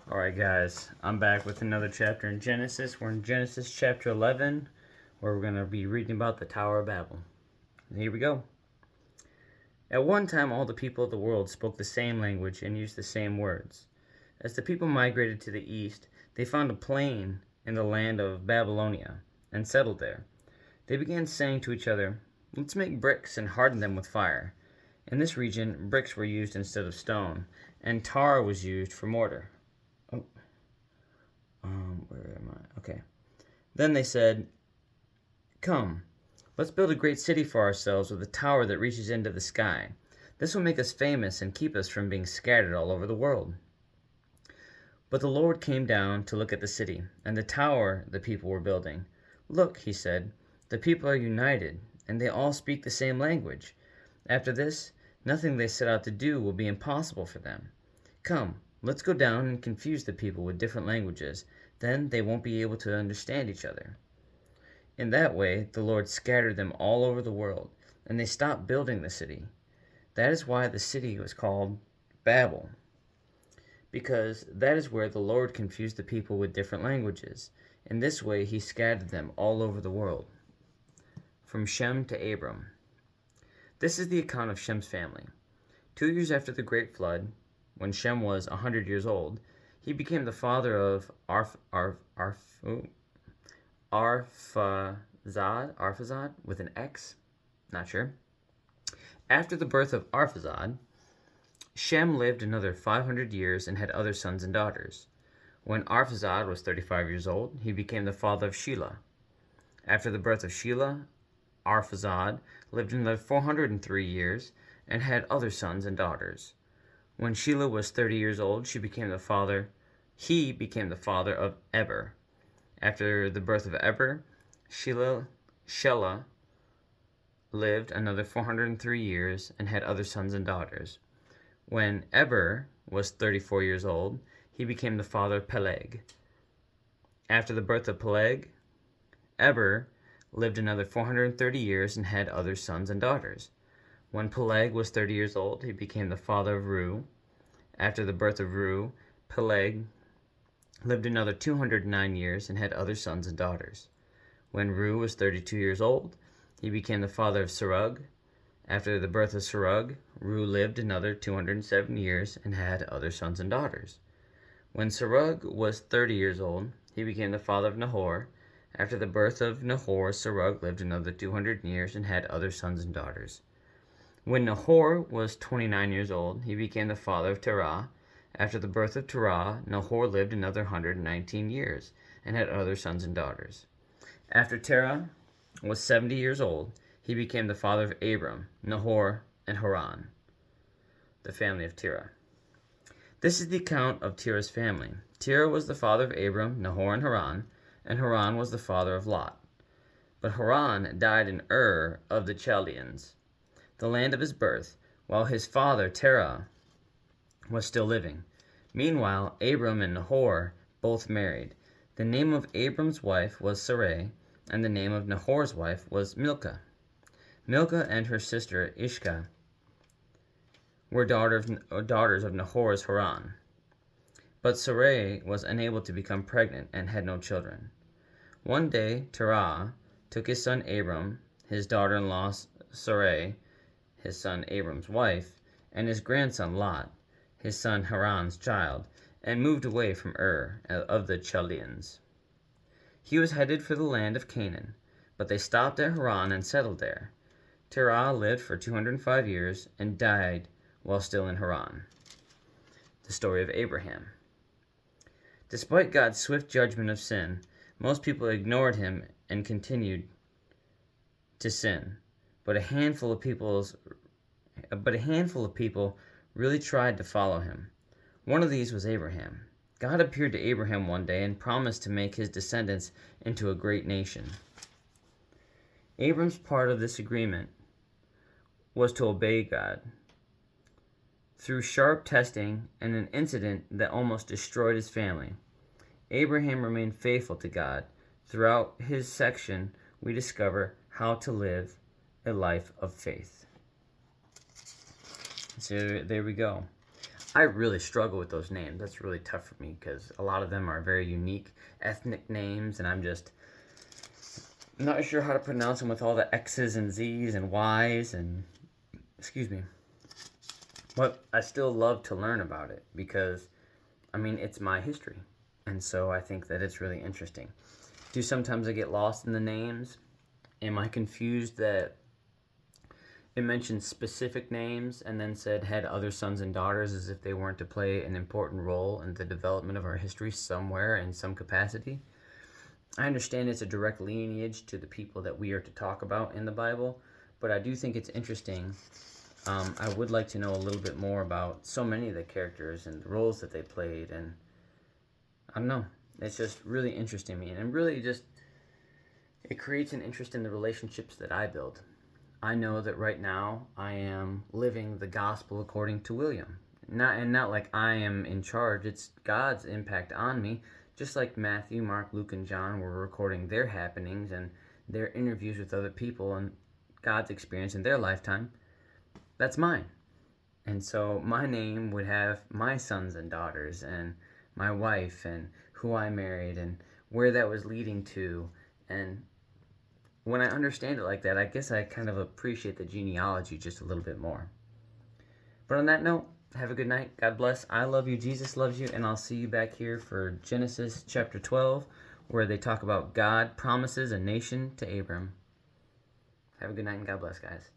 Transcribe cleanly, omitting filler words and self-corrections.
Alright, guys, I'm back with another chapter in Genesis. We're in Genesis chapter 11, where we're going to be reading about the Tower of Babel. And here we go. At one time, all the people of the world spoke the same language and used the same words. As the people migrated to the east, they found a plain in the land of Babylonia and settled there. They began saying to each other, "Let's make bricks and harden them with fire." In this region, bricks were used instead of stone, and tar was used for mortar. Where am I? Okay. Then they said, "Come, let's build a great city for ourselves with a tower that reaches into the sky. This will make us famous and keep us from being scattered all over the world." But the Lord came down to look at the city and the tower the people were building. "Look," he said, "the people are united, and they all speak the same language. After this, nothing they set out to do will be impossible for them. Come, let's go down and confuse the people with different languages. Then they won't be able to understand each other." In that way, the Lord scattered them all over the world, and they stopped building the city. That is why the city was called Babel, because that is where the Lord confused the people with different languages. In this way, he scattered them all over the world. From Shem to Abram. This is the account of Shem's family. 2 years after the great flood, when Shem was 100 years old, he became the father of Arphaxad with an X, not sure. After the birth of Arphaxad, Shem lived another 500 years and had other sons and daughters. When Arphaxad was 35 years old, he became the father of Shelah. After the birth of Shelah, Arphaxad lived another 403 years and had other sons and daughters. When Shelah was 30 years old, he became the father of Eber. After the birth of Eber, Shelah lived another 403 years and had other sons and daughters. When Eber was 34 years old, he became the father of Peleg. After the birth of Peleg, Eber lived another 430 years and had other sons and daughters. When Peleg was 30 years old, he became the father of Reu. After the birth of Reu, Peleg lived another 209 years and had other sons and daughters. When Reu was 32 years old, he became the father of Serug. After the birth of Serug, Reu lived another 207 years and had other sons and daughters. When Serug was 30 years old, he became the father of Nahor. After the birth of Nahor, Serug lived another 200 years and had other sons and daughters. When Nahor was 29 years old, he became the father of Terah. After the birth of Terah, Nahor lived another 119 years and had other sons and daughters. After Terah was 70 years old, he became the father of Abram, Nahor, and Haran, the family of Terah. This is the account of Terah's family. Terah was the father of Abram, Nahor, and Haran was the father of Lot. But Haran died in Ur of the Chaldeans, the land of his birth, while his father Terah was still living. Meanwhile, Abram and Nahor both married. The name of Abram's wife was Sarai, and the name of Nahor's wife was Milcah. Milcah and her sister Ishka were daughters of Nahor's Haran. But Sarai was unable to become pregnant and had no children. One day, Terah took his son Abram, his daughter-in-law Sarai, his son Abram's wife, and his grandson Lot, his son Haran's child, and moved away from Ur of the Chaldeans. He was headed for the land of Canaan, but they stopped at Haran and settled there. Terah lived for 205 years and died while still in Haran. The story of Abraham. Despite God's swift judgment of sin, most people ignored him and continued to sin. But a handful of people really tried to follow him. One of these was Abraham. God appeared to Abraham one day and promised to make his descendants into a great nation. Abram's part of this agreement was to obey God. Through sharp testing and an incident that almost destroyed his family, Abraham remained faithful to God. Throughout his section, we discover how to live a life of faith. So there we go. I really struggle with those names. That's really tough for me because a lot of them are very unique ethnic names, and I'm just not sure how to pronounce them with all the X's and Z's and Y's and excuse me. But I still love to learn about it because I mean it's my history. And so I think that it's really interesting. Do sometimes I get lost in the names? Am I confused that it mentioned specific names and then said had other sons and daughters as if they weren't to play an important role in the development of our history somewhere in some capacity? I understand it's a direct lineage to the people that we are to talk about in the Bible, but I do think it's interesting. I would like to know a little bit more about so many of the characters and the roles that they played, and I don't know. It's just really interesting me, and really just it creates an interest in the relationships that I build. I know that right now I am living the gospel according to William. Not like I am in charge. It's God's impact on me. Just like Matthew, Mark, Luke, and John were recording their happenings and their interviews with other people and God's experience in their lifetime. That's mine. And so my name would have my sons and daughters and my wife and who I married and where that was leading to. And when I understand it like that, I guess I kind of appreciate the genealogy just a little bit more. But on that note, have a good night. God bless. I love you. Jesus loves you. And I'll see you back here for Genesis chapter 12, where they talk about God promises a nation to Abram. Have a good night and God bless, guys.